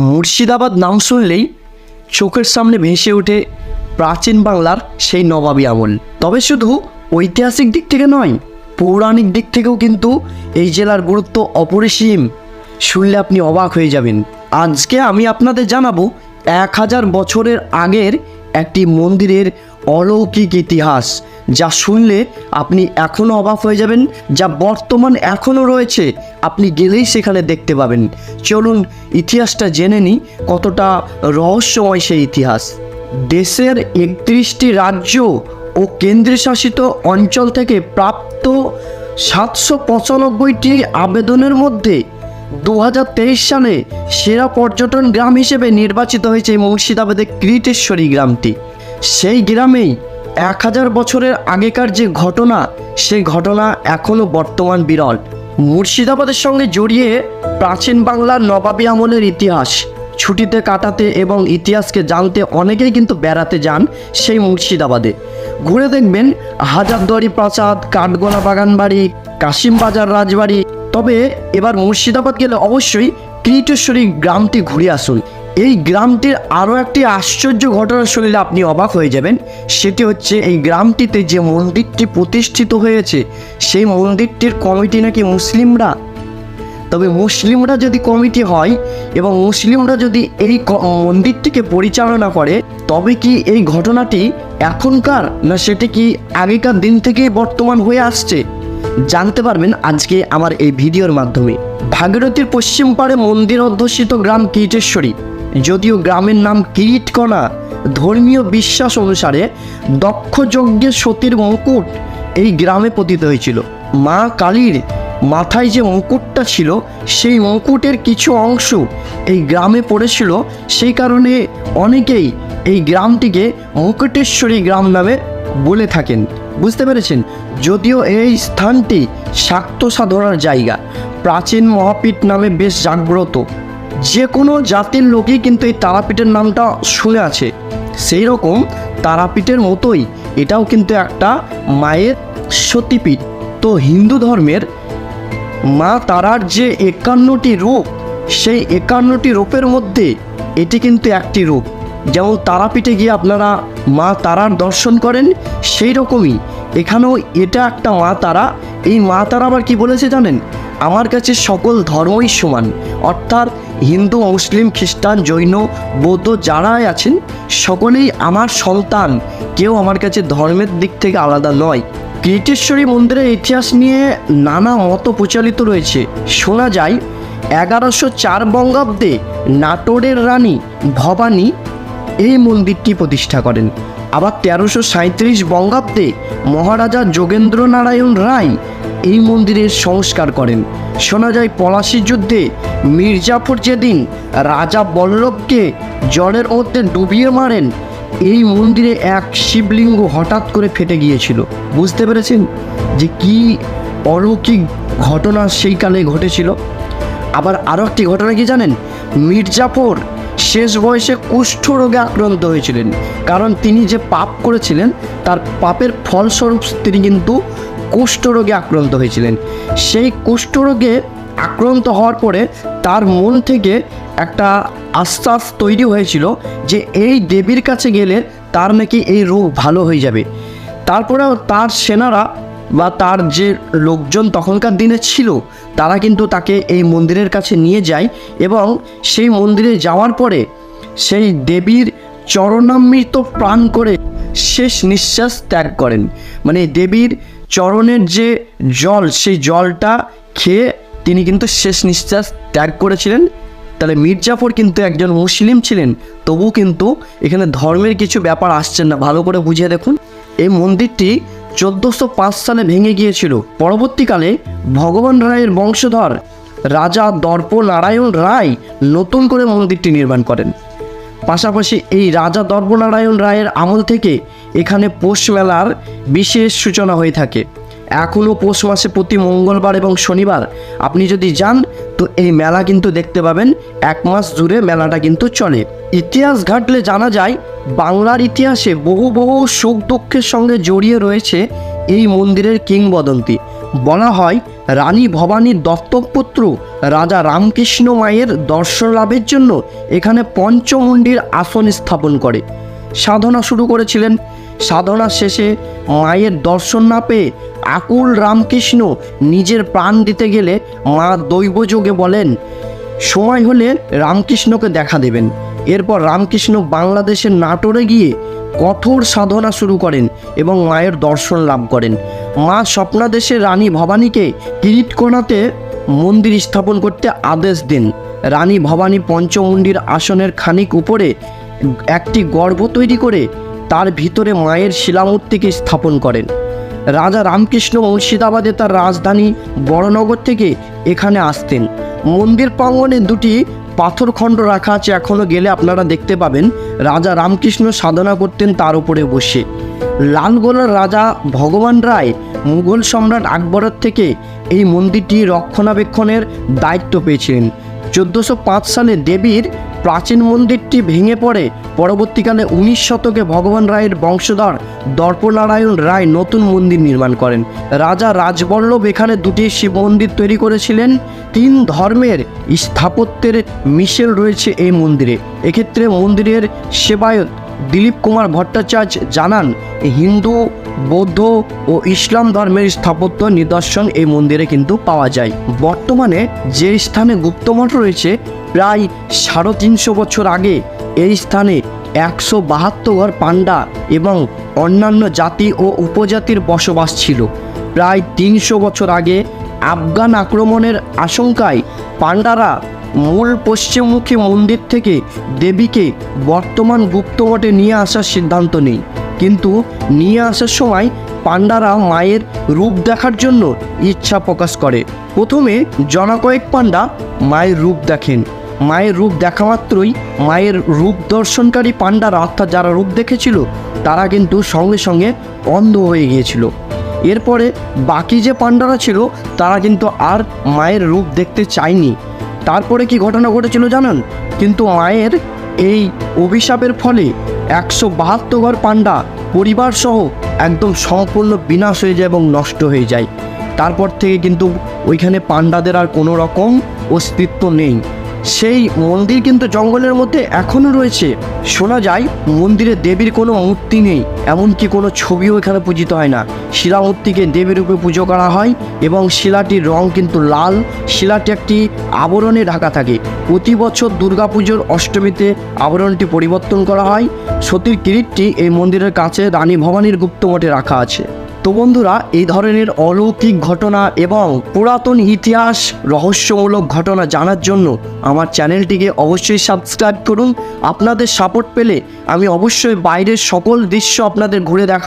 মুর্শিদাবাদ নাম শুনলেই চোখের সামনে ভেসে ওঠে প্রাচীন বাংলার সেই নবাবী আমল। তবে শুধু ঐতিহাসিক দিক থেকে নয়, পৌরাণিক দিক থেকেও কিন্তু এই জেলার গুরুত্ব অপরিসীম। শুনলে আপনি অবাক হয়ে যাবেন। আজকে আমি আপনাদের জানাবো 1000 বছরের আগের একটি মন্দিরের অলৌকিক ইতিহাস, যা শুনলে আপনি এখনও অবাক হয়ে যাবেন, যা বর্তমান এখনও রয়েছে, আপনি গেলেই সেখানে দেখতে পাবেন। চলুন ইতিহাসটা জেনে নিই, কতটা রহস্যময় সেই ইতিহাস। দেশের 31টি রাজ্য ও কেন্দ্রশাসিত অঞ্চল থেকে প্রাপ্ত 795টি আবেদনের মধ্যে 2023 সালে সেরা পর্যটন গ্রাম হিসেবে নির্বাচিত হয়েছে এই মুর্শিদাবাদের কৃটেশ্বরী গ্রামটি। সেই গ্রামেই 1000 বছরের আগেকার যে ঘটনা, সেই ঘটনা এখনও বর্তমান বিরল। মুর্শিদাবাদের সঙ্গে জড়িয়ে প্রাচীন বাংলার নবাবী আমলের ইতিহাস। ছুটিতে কাটাতে এবং ইতিহাসকে জানতে অনেকেই কিন্তু বেড়াতে যান সেই মুর্শিদাবাদে। ঘুরে দেখবেন হাজারদুয়ারি প্রাসাদ, কাঠগোলা বাগানবাড়ি, কাশিমবাজার রাজবাড়ি। তবে এবার মুর্শিদাবাদ গেলে অবশ্যই কৃটেশ্বরী গ্রামটি ঘুরে আসুন। এই গ্রামটির আরও একটি আশ্চর্য ঘটনা শুনলে আপনি অবাক হয়ে যাবেন। সেটি হচ্ছে, এই গ্রামটিতে যে মন্দিরটি প্রতিষ্ঠিত হয়েছে, সেই মন্দিরটির কমিটি নাকি মুসলিমরা। তবে মুসলিমরা যদি কমিটি হয় এবং মুসলিমরা যদি এই মন্দিরটিকে পরিচালনা করে, তবে কি এই ঘটনাটি এখনকার, না সেটি কি আগেকার দিন থেকেই বর্তমান হয়ে আসছে, জানতে পারবেন আজকে আমার এই ভিডিওর মাধ্যমে। ভাগীরথীর পশ্চিম পাড়ে মন্দির অধ্যুষিত গ্রাম কৃটেশ্বরী। যদিও গ্রামের নাম কিরিটকণা, ধর্মীয় বিশ্বাস অনুসারে দক্ষ যজ্ঞের সতীর মুকুট এই গ্রামে পতিত হয়েছিল। মা কালীর মাথায় যে মুকুটটা ছিল, সেই মুকুটের কিছু অংশ এই গ্রামে পড়েছিল। সেই কারণে অনেকেই এই গ্রামটিকে মুকুটেশ্বরী গ্রাম নামে বলে থাকেন। বুঝতে পেরেছেন? যদিও এই স্থানটি শাক্ত সাধনার জায়গা, প্রাচীন মহাপীঠ নামে বেশ জাগ্রত। যে কোনো জাতির লোকই কিন্তু এই তারাপীঠের নামটা শুনে আছে। সেই রকম তারাপীঠের মতোই এটাও কিন্তু একটা মায়ের সতীপীঠ। তো হিন্দু ধর্মের মা তারার যে 51টি রূপ, সেই 51টি রূপের মধ্যে এটি কিন্তু একটি রূপ। যেমন তারাপীঠে গিয়ে আপনারা মা তারার দর্শন করেন, সেই রকমই এখানেও এটা একটা মা তারা। এই মা তারা আবার কি বলেছে জানেন? আমার কাছে সকল ধর্মই সমান, অর্থাৎ হিন্দু, মুসলিম, খ্রিস্টান, জৈন, বৌদ্ধ যারাই আছেন সকলেই আমার সন্তান। কেউ আমার কাছে ধর্মের দিক থেকে আলাদা নয়। কৃটেশ্বরী মন্দিরের ইতিহাস নিয়ে নানা মত প্রচলিত রয়েছে। শোনা যায় 1104 বঙ্গাব্দে নাটোরের রানী ভবানী এই মন্দিরটি প্রতিষ্ঠা করেন। আবার 1337 বঙ্গাব্দে মহারাজা যোগেন্দ্র নারায়ণ রায় এই মন্দিরের সংস্কার করেন। শোনা যায় পলাশির যুদ্ধে মির্জাফর যেদিন রাজা বল্লভকে জলের মধ্যে ডুবিয়ে মারেন, এই মন্দিরে এক শিবলিঙ্গ হঠাৎ করে ফেটে গিয়েছিল। বুঝতে পেরেছেন যে কি অলৌকিক ঘটনা সেই কালে ঘটেছিল। আবার আরও একটি ঘটনা কি জানেন? মির্জাফর শেষ বয়সে কুষ্ঠরোগে আক্রান্ত হয়েছিলেন, কারণ তিনি যে পাপ করেছিলেন তার পাপের ফলস্বরূপ তিনি কিন্তু কুষ্ঠরোগে আক্রান্ত হয়েছিলেন। সেই কুষ্ঠরোগে আক্রান্ত হওয়ার পরে তার মন থেকে একটা আশ্বাস তৈরি হয়েছিল যে এই দেবীর কাছে গেলে তার নাকি এই রোগ ভালো হয়ে যাবে। তারপরেও তার সেনারা বা তার যে লোকজন তখনকার দিনে ছিল, তারা কিন্তু তাকে এই মন্দিরের কাছে নিয়ে যায় এবং সেই মন্দিরে যাওয়ার পরে সেই দেবীর চরণামৃত প্রাণ করে শেষ নিঃশ্বাস ত্যাগ করেন। মানে দেবীর চরণের যে জল, সেই জলটা খেয়ে তিনি কিন্তু শেষ নিঃশ্বাস ত্যাগ করেছিলেন। তাহলে মির্জাফর কিন্তু একজন মুসলিম ছিলেন, তবু কিন্তু এখানে ধর্মের কিছু ব্যাপার আসছেন না। ভালো করে বুঝিয়ে দেখুন। এই মন্দিরটি 1405 সালে ভেঙে গিয়েছিল। পরবর্তীকালে ভগবান রায়ের বংশধর রাজা দর্প নারায়ণ রায় নতুন করে মন্দিরটি নির্মাণ করেন। পাশাপাশি এই রাজা দর্পনারায়ণ রায়ের আমল থেকে এখানে পৌষ মেলার বিশেষ সূচনা হয়ে থাকে। এখনও পৌষ মাসে প্রতি মঙ্গলবার এবং শনিবার আপনি যদি যান, তো এই মেলা কিন্তু দেখতে পাবেন। 1 মাস জুড়ে মেলাটা কিন্তু চলে। ইতিহাস ঘাটলে জানা যায়, বাংলার ইতিহাসে বহু বহু সুখ দুঃখের সঙ্গে জড়িয়ে রয়েছে এই মন্দিরের কিংবদন্তি। বলা হয় রানী ভবানীর দত্তকপুত্র রাজা রামকৃষ্ণ মায়ের দর্শন লাভের জন্য এখানে পঞ্চমুণ্ডির আসন স্থাপন করে সাধনা শুরু করেছিলেন। সাধনা শেষে মায়ের দর্শন না পেয়ে আকুল রামকৃষ্ণ নিজের প্রাণ দিতে গেলে মা দৈবযোগে বলেন সময় হলে রামকৃষ্ণকে দেখা দেবেন। এরপর রামকৃষ্ণ বাংলাদেশের নাটোরে গিয়ে কঠোর সাধনা শুরু করেন এবং মায়ের দর্শন লাভ করেন। মা স্বপ্নাদেশে রানী ভবানীকে কিরিটকোনাতে মন্দির স্থাপন করতে আদেশ দেন। রানী ভবানী পঞ্চমুণ্ডির আসনের খানিক উপরে একটি গর্ভ তৈরি করে তার ভিতরে মায়ের শিলামূর্তিকে স্থাপন করেন। রাজা রামকৃষ্ণ মুর্শিদাবাদে তার রাজধানী বড়নগর থেকে এখানে আসতেন। মন্দির প্রাঙ্গণে দুটি পাথরখণ্ড রাখা আছে, এখনও গেলে আপনারা দেখতে পাবেন। রাজা রামকৃষ্ণ সাধনা করতেন তার উপরে বসে। লালগোলার রাজা ভগবান রায় মুঘল সম্রাট আকবরের থেকে এই মন্দিরটি রক্ষণাবেক্ষণের দায়িত্ব পেয়েছিলেন। 1405 সালে দেবীর প্রাচীন মন্দিরটি ভেঙে পড়ে। পরবর্তীকালে 19 শতকে ভগবান রায়ের বংশধর দর্পনারায়ণ রায় নতুন মন্দির নির্মাণ করেন। রাজা রাজবল্লভ এখানে দুটি শিব মন্দির তৈরি করেছিলেন। 3 ধর্মের স্থাপত্যের মিশেল রয়েছে এই মন্দিরে। এক্ষেত্রে মন্দিরের সেবায়ত দিলীপ কুমার ভট্টাচার্য জানান হিন্দু, বৌদ্ধ ও ইসলাম ধর্মের স্থাপত্য নিদর্শন এই মন্দিরে কিন্তু পাওয়া যায়। বর্তমানে যে স্থানে গুপ্তমঠ রয়েছে প্রায় 350 বছর আগে এই স্থানে 172 ঘর পান্ডা এবং অন্যান্য জাতি ও উপজাতির বসবাস ছিল। প্রায় 300 বছর আগে আফগান আক্রমণের আশঙ্কায় পান্ডারা মূল পশ্চিমমুখী মন্দির থেকে দেবীকে বর্তমান গুপ্তমঠে নিয়ে আসার সিদ্ধান্ত নেয়। কিন্তু নিয়ে আসার সময় পান্ডারা মায়ের রূপ দেখার জন্য ইচ্ছা প্রকাশ করে। প্রথমে জনকয়েক পান্ডা মায়ের রূপ দেখেন। মায়ের রূপ দেখা মাত্রই মায়ের রূপ দর্শনকারী পান্ডারা অর্থাৎ যারা রূপ দেখেছিল তারা কিন্তু সঙ্গে সঙ্গে অন্ধ হয়ে গিয়েছিল। এরপরে বাকি যে পান্ডারা ছিল তারা কিন্তু আর মায়ের রূপ দেখতে চায়নি। তারপরে কি ঘটনা ঘটেছিল জানেন? কিন্তু মায়ের এই অভিশাপের ফলে 172 ঘর পান্ডা পরিবার সহ একদম সম্পূর্ণ বিনাশ হয়ে যায় এবং নষ্ট হয়ে যায়। তারপর থেকে কিন্তু ওইখানে পান্ডাদের আর কোনো রকম অস্তিত্ব নেই। সেই মন্দির কিন্তু জঙ্গলের মধ্যে এখনও রয়েছে। শোনা যায় মন্দিরে দেবীর কোনো মূর্তি নেই, এমনকি কোনো ছবিও এখানে পূজিত হয় না। শিলামূর্তিকে দেবীর রূপে পুজো করা হয় এবং শিলাটির রং কিন্তু লাল। শিলাটি একটি আবরণে ঢাকা থাকে। প্রতি বছর দুর্গাপুজোর অষ্টমীতে আবরণটি পরিবর্তন করা হয়। সতীর কিরিটটি এই মন্দিরের কাছে রানী ভবানীর গুপ্তমঠে রাখা আছে। তো বন্ধুরা, এই ধরনের অলৌকিক ঘটনা এবং পুরাতন ইতিহাস, রহস্যমূলক ঘটনা জানার জন্য আমার চ্যানেলটিকে অবশ্যই সাবস্ক্রাইব করুন। আপনাদের সাপোর্ট পেলে আমি অবশ্যই বাইরের সকল দৃশ্য আপনাদের ঘুরে দেখা